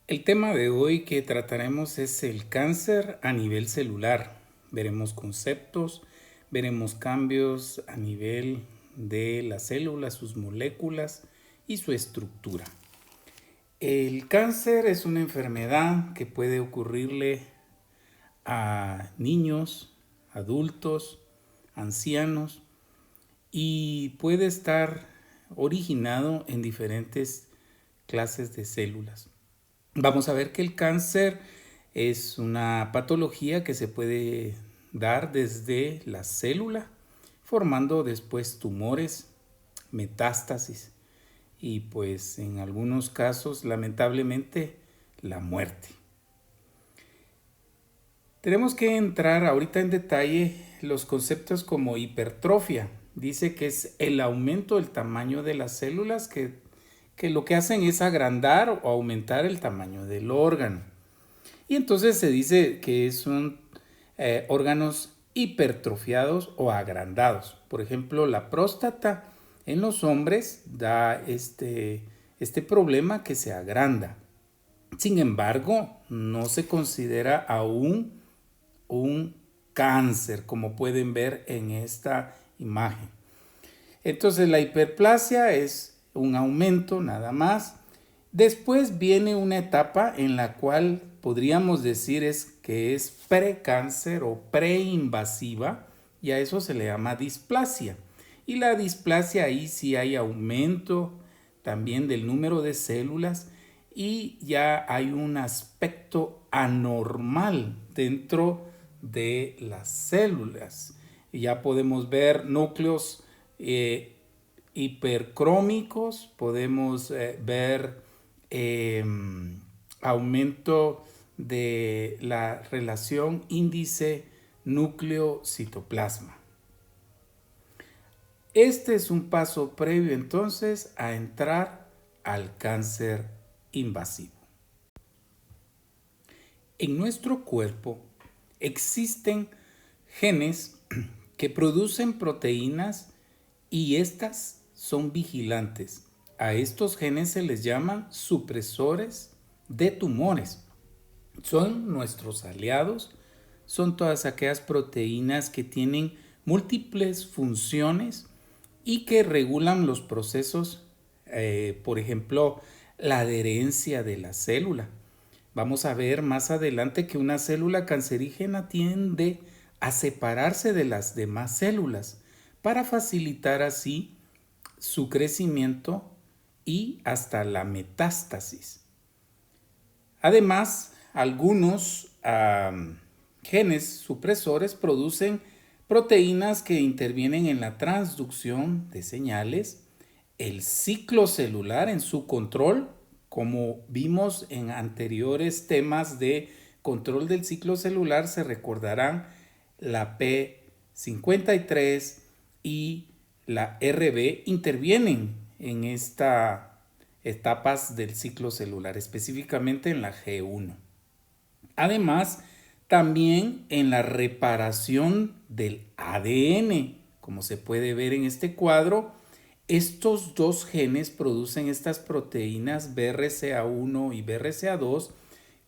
El tema de hoy que trataremos es el cáncer a nivel celular. Veremos conceptos, veremos cambios a nivel de las células, sus moléculas y su estructura. El cáncer es una enfermedad que puede ocurrirle a niños, adultos, ancianos y puede estar originado en diferentes clases de células. Vamos a ver que el cáncer es una patología que se puede dar desde la célula, formando después tumores, metástasis y pues en algunos casos lamentablemente la muerte. Tenemos que entrar ahorita en detalle los conceptos como hipertrofia. Dice que es el aumento del tamaño de las células que lo que hacen es agrandar o aumentar el tamaño del órgano. Y entonces se dice que son órganos hipertrofiados o agrandados. Por ejemplo, la próstata en los hombres da este problema que se agranda. Sin embargo, no se considera aún un cáncer, como pueden ver en esta imagen. Entonces la hiperplasia es un aumento nada más. Después viene una etapa en la cual podríamos decir que es precáncer o preinvasiva y a eso se le llama displasia. Y la displasia ahí sí hay aumento también del número de células y ya hay un aspecto anormal dentro de las células. Y ya podemos ver núcleos hipercrómicos, podemos ver aumento de la relación índice núcleo-citoplasma. Este es un paso previo entonces a entrar al cáncer invasivo. En nuestro cuerpo existen genes que producen proteínas y estas son vigilantes. A estos genes se les llaman supresores de tumores. Son nuestros aliados, son todas aquellas proteínas que tienen múltiples funciones y que regulan los procesos, por ejemplo, la adherencia de la célula. Vamos a ver más adelante que una célula cancerígena tiende a separarse de las demás células para facilitar así su crecimiento y hasta la metástasis. Además, algunos genes supresores producen proteínas que intervienen en la transducción de señales, el ciclo celular en su control, como vimos en anteriores temas de control del ciclo celular, se recordarán la P53 y la RB intervienen en estas etapas del ciclo celular, específicamente en la G1. Además, también en la reparación del ADN, como se puede ver en este cuadro, estos dos genes producen estas proteínas BRCA1 y BRCA2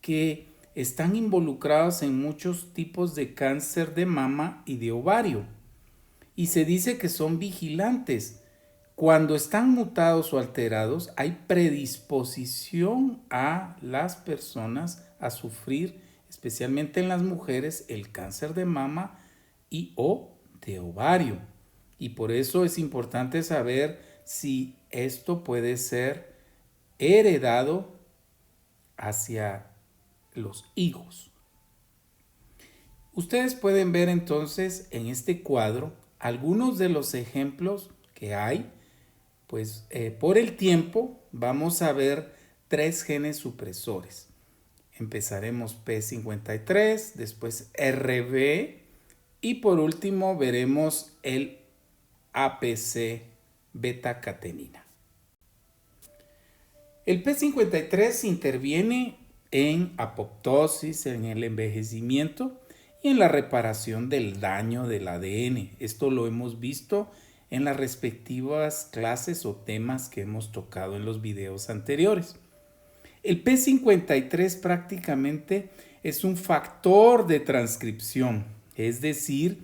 que están involucrados en muchos tipos de cáncer de mama y de ovario. Y se dice que son vigilantes. Cuando están mutados o alterados, hay predisposición a las personas a sufrir, especialmente en las mujeres, el cáncer de mama y o de ovario. Y por eso es importante saber si esto puede ser heredado hacia los hijos. Ustedes pueden ver entonces en este cuadro algunos de los ejemplos que hay. Pues por el tiempo vamos a ver 3 genes supresores. Empezaremos P53, después RB y por último veremos el APC beta-catenina. El P53 interviene en apoptosis, en el envejecimiento y en la reparación del daño del ADN. Esto lo hemos visto en las respectivas clases o temas que hemos tocado en los videos anteriores. El P53 prácticamente es un factor de transcripción, es decir,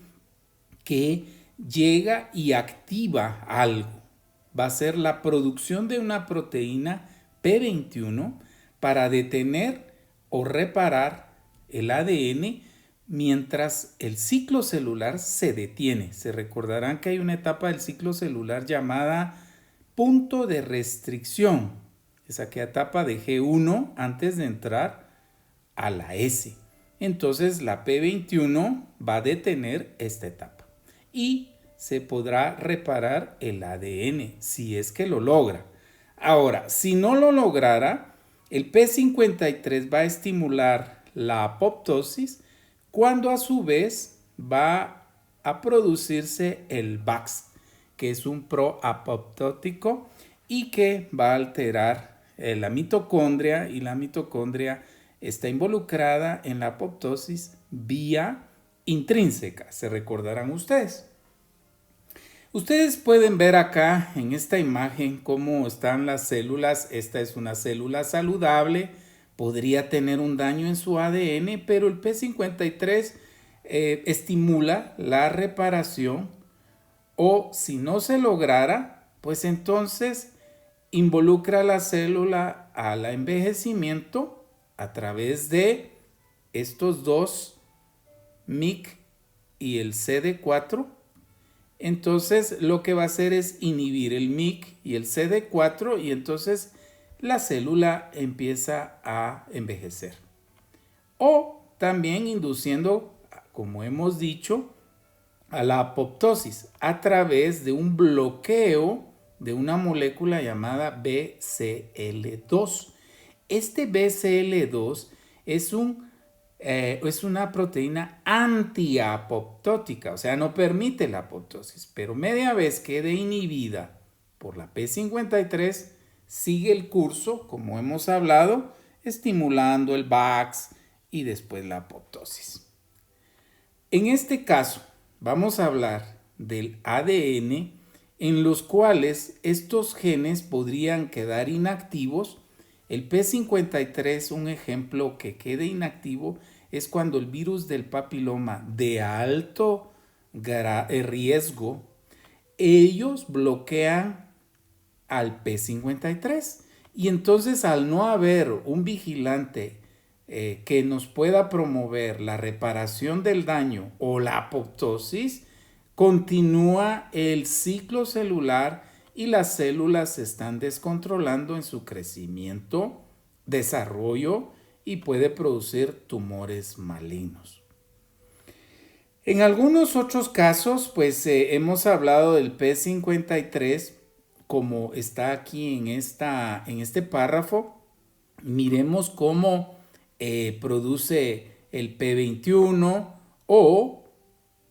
que llega y activa algo. Va a ser la producción de una proteína P21 para detener o reparar el ADN mientras el ciclo celular se detiene. Se recordarán que hay una etapa del ciclo celular llamada punto de restricción. Es aquella etapa de G1 antes de entrar a la S. Entonces la P21 va a detener esta etapa y se podrá reparar el ADN si es que lo logra. Ahora, si no lo lograra, el P53 va a estimular la apoptosis cuando a su vez va a producirse el VAX, que es un proapoptótico y que va a alterar la mitocondria, y la mitocondria está involucrada en la apoptosis vía intrínseca, se recordarán ustedes. Ustedes pueden ver acá en esta imagen cómo están las células. Esta es una célula saludable, podría tener un daño en su ADN, pero el P53 estimula la reparación, o si no se lograra, pues entonces involucra a la célula al envejecimiento a través de estos dos MYC y el CD4. Entonces lo que va a hacer es inhibir el MYC y el CD4 y entonces la célula empieza a envejecer. O también induciendo, como hemos dicho, a la apoptosis a través de un bloqueo de una molécula llamada BCL2. Este BCL2 es una proteína antiapoptótica, o sea, no permite la apoptosis, pero media vez quede inhibida por la P53, sigue el curso, como hemos hablado, estimulando el VAX y después la apoptosis. En este caso, vamos a hablar del ADN en los cuales estos genes podrían quedar inactivos. El P53, un ejemplo que quede inactivo, es cuando el virus del papiloma de alto riesgo, ellos bloquean al P53. Y entonces, al no haber un vigilante que nos pueda promover la reparación del daño o la apoptosis, continúa el ciclo celular y las células se están descontrolando en su crecimiento, desarrollo y puede producir tumores malignos. En algunos otros casos, pues hemos hablado del P53, como está aquí en este párrafo. Miremos cómo produce el P21 o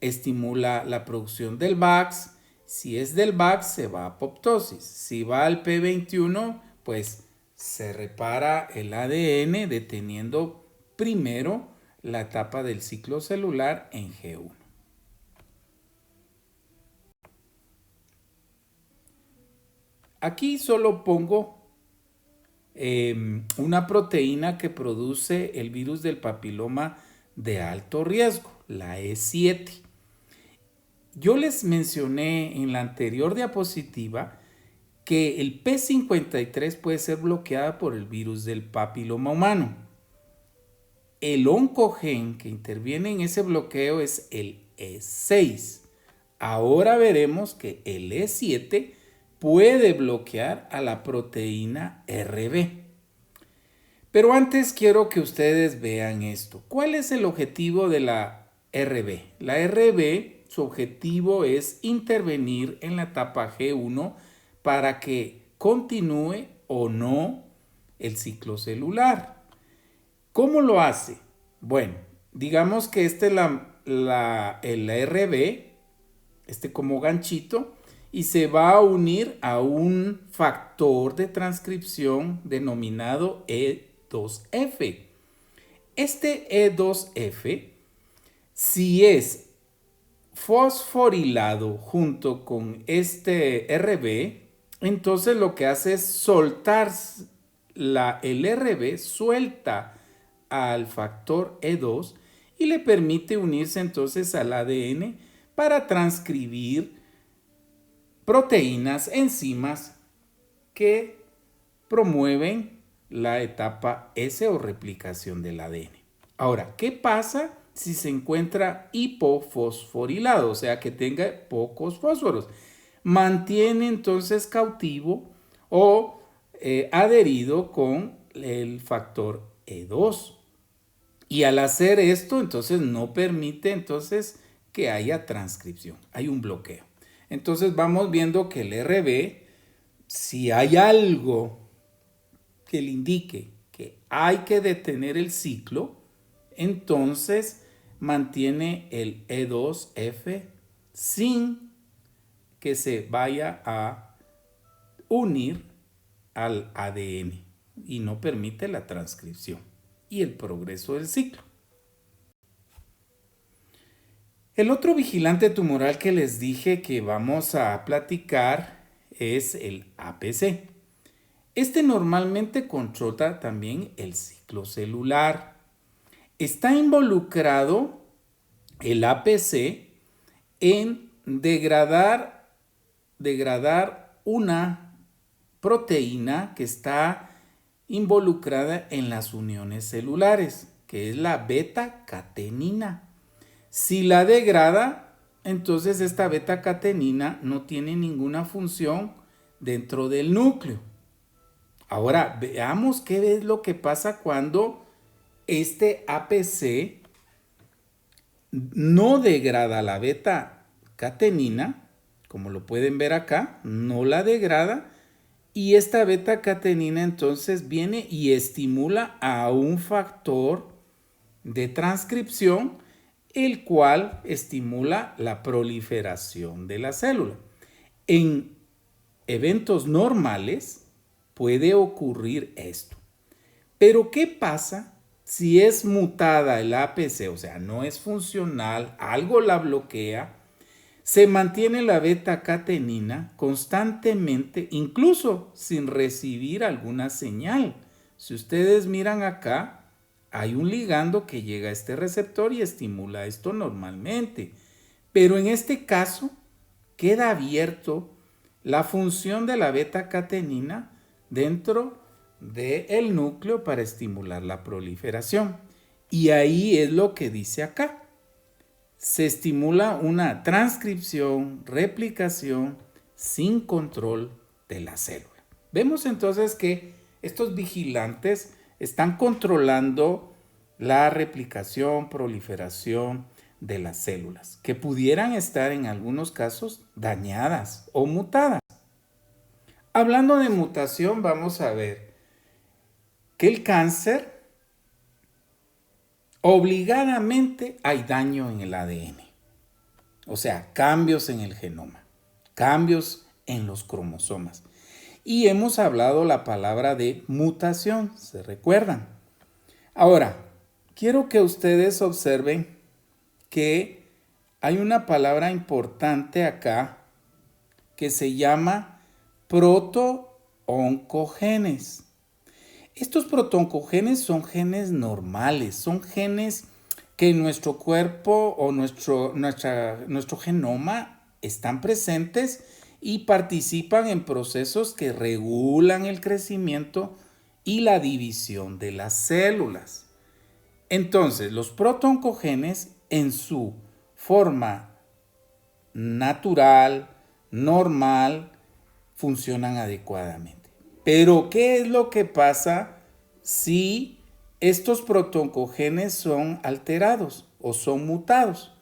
estimula la producción del VAX. Si es del VAX, se va a apoptosis. Si va al P21, pues se repara el ADN deteniendo primero la etapa del ciclo celular en G1. Aquí solo pongo una proteína que produce el virus del papiloma de alto riesgo, la E7. Yo les mencioné en la anterior diapositiva que el P53 puede ser bloqueada por el virus del papiloma humano. El oncogen que interviene en ese bloqueo es el E6. Ahora veremos que el E7 puede bloquear a la proteína RB. Pero antes quiero que ustedes vean esto. ¿Cuál es el objetivo de la RB? La RB, su objetivo es intervenir en la etapa G1 para que continúe o no el ciclo celular. ¿Cómo lo hace? Bueno, digamos que esta es el RB, como ganchito, y se va a unir a un factor de transcripción denominado E2F. Este E2F, si es fosforilado junto con este RB, entonces lo que hace es soltar el RB suelta al factor E2 y le permite unirse entonces al ADN para transcribir proteínas, enzimas que promueven la etapa S o replicación del ADN. Ahora, ¿qué pasa si se encuentra hipofosforilado? O sea, que tenga pocos fósforos. Mantiene entonces cautivo o adherido con el factor E2. Y al hacer esto, entonces no permite entonces que haya transcripción. Hay un bloqueo. Entonces vamos viendo que el RB, si hay algo que le indique que hay que detener el ciclo, entonces mantiene el E2F sin que se vaya a unir al ADN y no permite la transcripción y el progreso del ciclo. El otro vigilante tumoral que les dije que vamos a platicar es el APC. Este normalmente controla también el ciclo celular. Está involucrado el APC en degradar una proteína que está involucrada en las uniones celulares, que es la beta-catenina. Si la degrada, entonces esta beta-catenina no tiene ninguna función dentro del núcleo. Ahora, veamos qué es lo que pasa cuando este APC no degrada la beta-catenina, como lo pueden ver acá, no la degrada, y esta beta-catenina entonces viene y estimula a un factor de transcripción, el cual estimula la proliferación de la célula. En eventos normales puede ocurrir esto. Pero ¿qué pasa si es mutada el APC? O sea, no es funcional, algo la bloquea, se mantiene la beta-catenina constantemente, incluso sin recibir alguna señal. Si ustedes miran acá, hay un ligando que llega a este receptor y estimula esto normalmente. Pero en este caso, queda abierto la función de la beta-catenina dentro del núcleo para estimular la proliferación. Y ahí es lo que dice acá. Se estimula una transcripción, replicación sin control de la célula. Vemos entonces que estos vigilantes están controlando la replicación, proliferación de las células, que pudieran estar en algunos casos dañadas o mutadas. Hablando de mutación, vamos a ver que el cáncer obligadamente hay daño en el ADN. O sea, cambios en el genoma, cambios en los cromosomas. Y hemos hablado la palabra de mutación, ¿se recuerdan? Ahora, quiero que ustedes observen que hay una palabra importante acá que se llama protooncogenes. Estos protooncogenes son genes normales, son genes que en nuestro cuerpo o nuestro genoma están presentes y participan en procesos que regulan el crecimiento y la división de las células. Entonces, los protooncogenes en su forma natural, normal, funcionan adecuadamente. Pero, ¿qué es lo que pasa si estos protooncogenes son alterados o son mutados?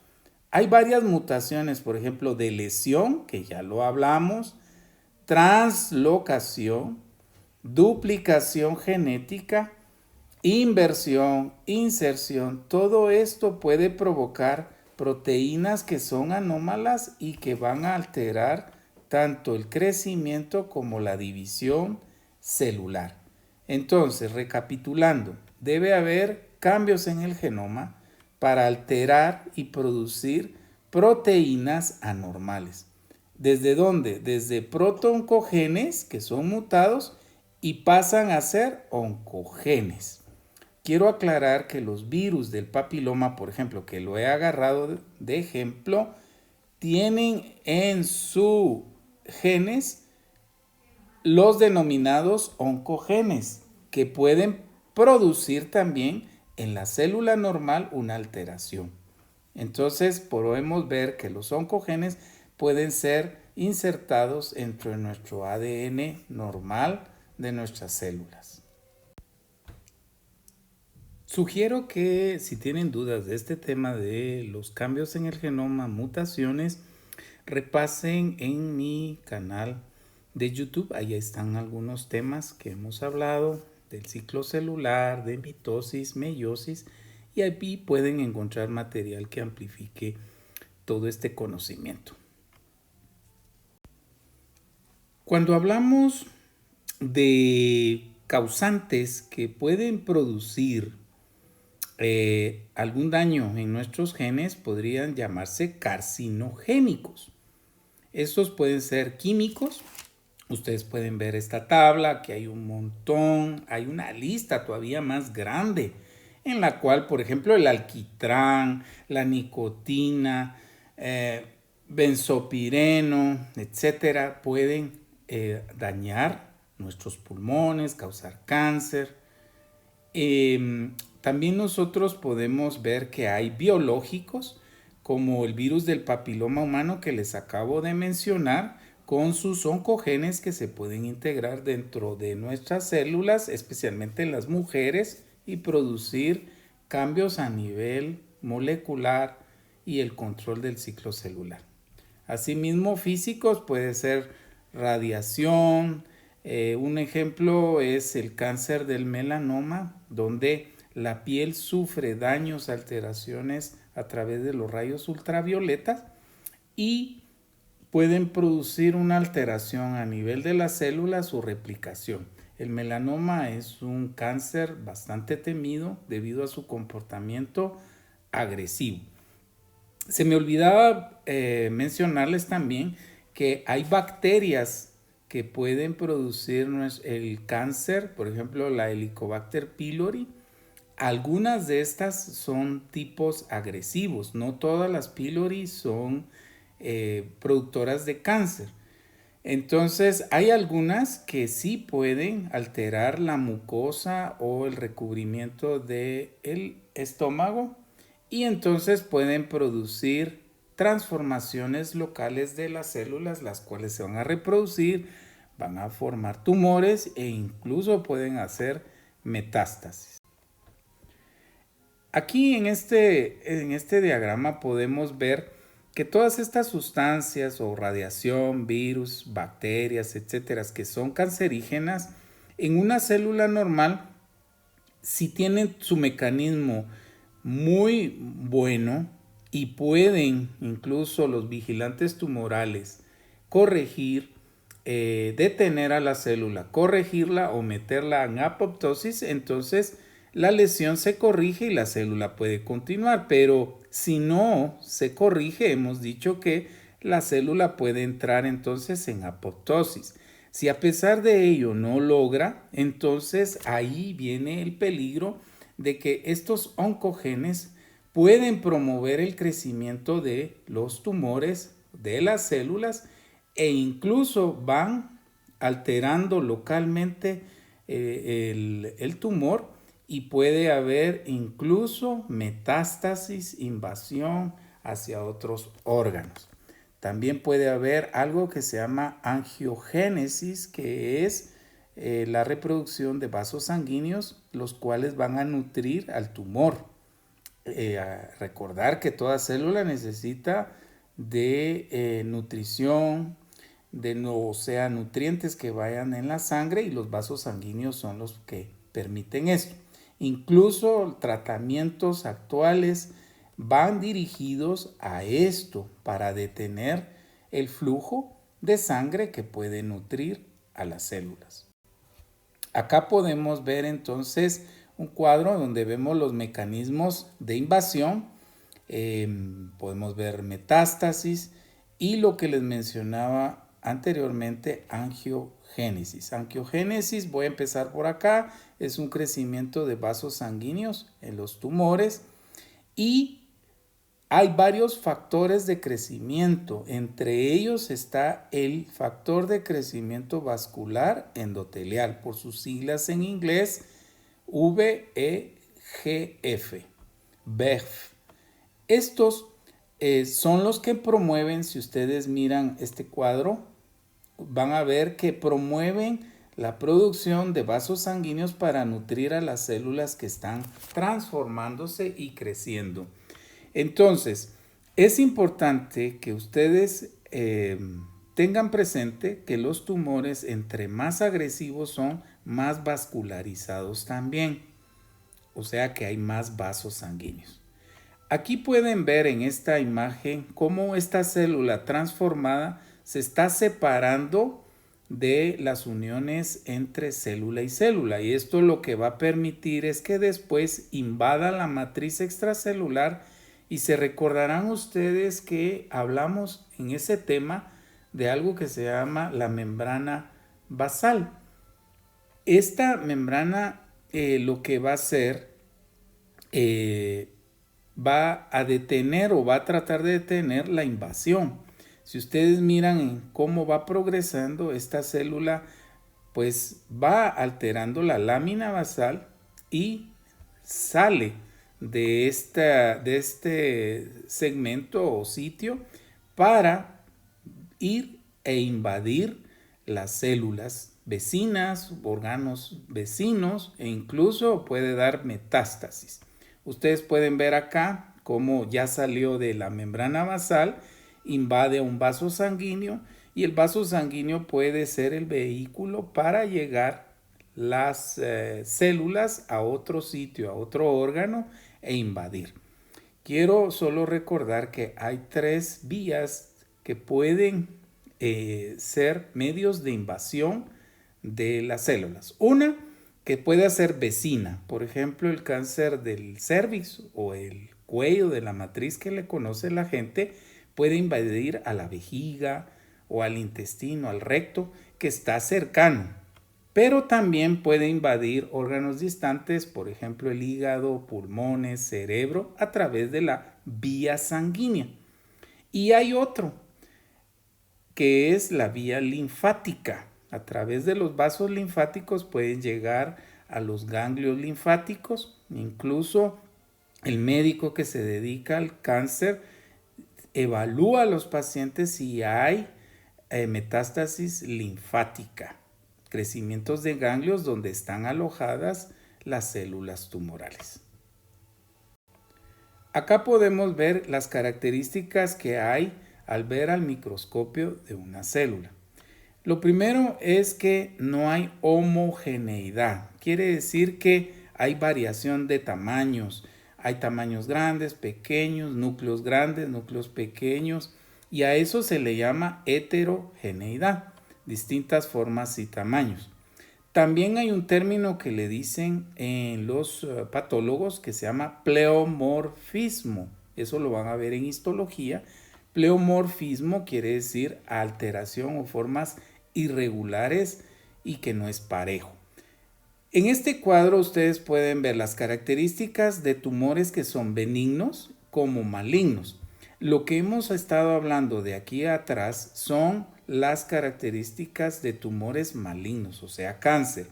Hay varias mutaciones, por ejemplo, de lesión, que ya lo hablamos, translocación, duplicación genética, inversión, inserción. Todo esto puede provocar proteínas que son anómalas y que van a alterar tanto el crecimiento como la división celular. Entonces, recapitulando, debe haber cambios en el genoma para alterar y producir proteínas anormales. ¿Desde dónde? Desde protooncogenes que son mutados y pasan a ser oncogenes. Quiero aclarar que los virus del papiloma, por ejemplo, que lo he agarrado de ejemplo, tienen en sus genes los denominados oncogenes, que pueden producir también en la célula normal una alteración. Entonces podemos ver que los oncogenes pueden ser insertados entre nuestro ADN normal de nuestras células. Sugiero que si tienen dudas de este tema de los cambios en el genoma, mutaciones, repasen en mi canal de YouTube. Ahí están algunos temas que hemos hablado del ciclo celular, de mitosis, meiosis, y ahí pueden encontrar material que amplifique todo este conocimiento. Cuando hablamos de causantes que pueden producir algún daño en nuestros genes, podrían llamarse carcinogénicos. Estos pueden ser químicos. Ustedes pueden ver esta tabla, que hay un montón, hay una lista todavía más grande, en la cual, por ejemplo, el alquitrán, la nicotina, benzopireno, etcétera, pueden dañar nuestros pulmones, causar cáncer. También nosotros podemos ver que hay biológicos, como el virus del papiloma humano que les acabo de mencionar, con sus oncogenes que se pueden integrar dentro de nuestras células, especialmente en las mujeres, y producir cambios a nivel molecular y el control del ciclo celular. Asimismo, físicos puede ser radiación. Un ejemplo es el cáncer del melanoma, donde la piel sufre daños, alteraciones a través de los rayos ultravioletas y pueden producir una alteración a nivel de las células o replicación. El melanoma es un cáncer bastante temido debido a su comportamiento agresivo. Se me olvidaba mencionarles también que hay bacterias que pueden producir el cáncer, por ejemplo la Helicobacter pylori. Algunas de estas son tipos agresivos, no todas las pylori son productoras de cáncer. Entonces hay algunas que sí pueden alterar la mucosa o el recubrimiento del estómago y entonces pueden producir transformaciones locales de las células, las cuales se van a reproducir, van a formar tumores e incluso pueden hacer metástasis. Aquí en este diagrama podemos ver que todas estas sustancias o radiación, virus, bacterias, etcétera, que son cancerígenas, en una célula normal, si tienen su mecanismo muy bueno y pueden incluso los vigilantes tumorales corregir, detener a la célula, corregirla o meterla en apoptosis, entonces la lesión se corrige y la célula puede continuar, pero si no se corrige, hemos dicho que la célula puede entrar entonces en apoptosis. Si a pesar de ello no logra, entonces ahí viene el peligro de que estos oncogenes pueden promover el crecimiento de los tumores de las células e incluso van alterando localmente el tumor y puede haber incluso metástasis, invasión hacia otros órganos. También puede haber algo que se llama angiogénesis, que es la reproducción de vasos sanguíneos, los cuales van a nutrir al tumor. A recordar que toda célula necesita de nutrición, nutrientes que vayan en la sangre y los vasos sanguíneos son los que permiten esto. Incluso tratamientos actuales van dirigidos a esto para detener el flujo de sangre que puede nutrir a las células. Acá podemos ver entonces un cuadro donde vemos los mecanismos de invasión, podemos ver metástasis y lo que les mencionaba anteriormente, angiogénesis. angiogénesis. Angiogénesis, voy a empezar por acá, es un crecimiento de vasos sanguíneos en los tumores y hay varios factores de crecimiento. Entre ellos está el factor de crecimiento vascular endotelial, por sus siglas en inglés VEGF. Estos son los que promueven, si ustedes miran este cuadro, van a ver que promueven la producción de vasos sanguíneos para nutrir a las células que están transformándose y creciendo. Entonces, es importante que ustedes tengan presente que los tumores, entre más agresivos son, más vascularizados también. O sea que hay más vasos sanguíneos. Aquí pueden ver en esta imagen cómo esta célula transformada se está separando de las uniones entre célula y célula. Y esto lo que va a permitir es que después invada la matriz extracelular. Y se recordarán ustedes que hablamos en ese tema de algo que se llama la membrana basal. Esta membrana lo que va a hacer, va a detener o va a tratar de detener la invasión. Si ustedes miran en cómo va progresando esta célula, pues va alterando la lámina basal y sale de este segmento o sitio para ir e invadir las células vecinas, órganos vecinos e incluso puede dar metástasis. Ustedes pueden ver acá cómo ya salió de la membrana basal, invade un vaso sanguíneo y el vaso sanguíneo puede ser el vehículo para llegar las células a otro sitio, a otro órgano e invadir. Quiero solo recordar que hay 3 vías que pueden ser medios de invasión de las células. Una que puede ser vecina, por ejemplo el cáncer del cervix o el cuello de la matriz que le conoce la gente puede invadir a la vejiga o al intestino, al recto que está cercano. Pero también puede invadir órganos distantes, por ejemplo el hígado, pulmones, cerebro, a través de la vía sanguínea. Y hay otro, que es la vía linfática. A través de los vasos linfáticos pueden llegar a los ganglios linfáticos. Incluso el médico que se dedica al cáncer evalúa a los pacientes si hay metástasis linfática, crecimientos de ganglios donde están alojadas las células tumorales. Acá podemos ver las características que hay al ver al microscopio de una célula. Lo primero es que no hay homogeneidad. Quiere decir que hay variación de tamaños. Hay tamaños grandes, pequeños, núcleos grandes, núcleos pequeños. Y a eso se le llama heterogeneidad, distintas formas y tamaños. También hay un término que le dicen en los patólogos que se llama pleomorfismo. Eso lo van a ver en histología. Pleomorfismo quiere decir alteración o formas irregulares y que no es parejo. En este cuadro ustedes pueden ver las características de tumores que son benignos como malignos. Lo que hemos estado hablando de aquí atrás son las características de tumores malignos, o sea, cáncer.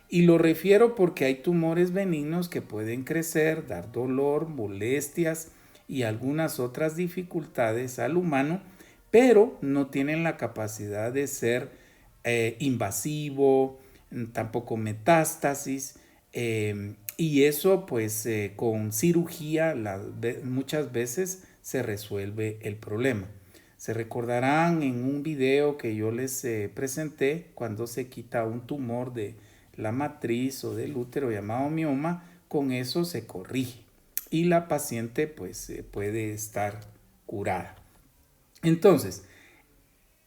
Y lo refiero porque hay tumores benignos que pueden crecer, dar dolor, molestias y algunas otras dificultades al humano, pero no tienen la capacidad de ser invasivo, tampoco metástasis, y eso pues con cirugía muchas veces se resuelve el problema. Se recordarán en un video que yo les presenté cuando se quita un tumor de la matriz o del útero llamado mioma, con eso se corrige y la paciente pues puede estar curada. Entonces,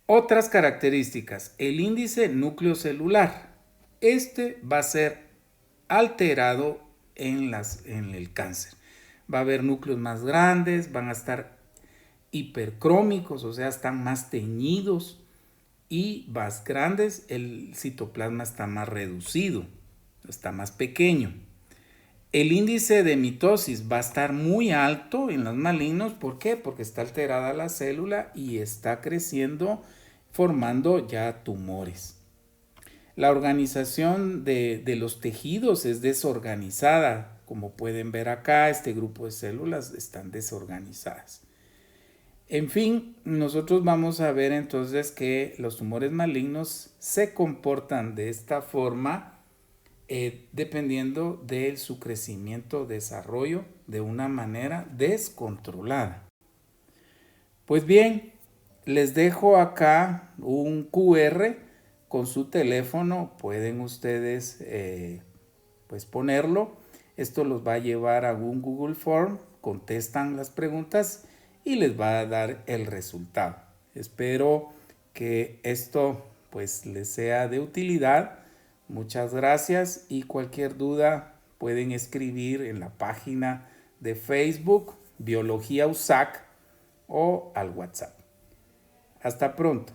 otras características, el índice núcleo celular. Este va a ser alterado en el cáncer. Va a haber núcleos más grandes, van a estar hipercrómicos, o sea, están más teñidos y más grandes, el citoplasma está más reducido, está más pequeño. El índice de mitosis va a estar muy alto en los malignos. ¿Por qué? Porque está alterada la célula y está creciendo, formando ya tumores. La organización de los tejidos es desorganizada. Como pueden ver acá, este grupo de células están desorganizadas. En fin, nosotros vamos a ver entonces que los tumores malignos se comportan de esta forma dependiendo de su crecimiento, desarrollo de una manera descontrolada. Pues bien, les dejo acá un QR con su teléfono, pueden ustedes pues ponerlo. Esto los va a llevar a un Google Form, contestan las preguntas y les va a dar el resultado. Espero que esto pues les sea de utilidad. Muchas gracias y cualquier duda pueden escribir en la página de Facebook Biología USAC o al WhatsApp. Hasta pronto.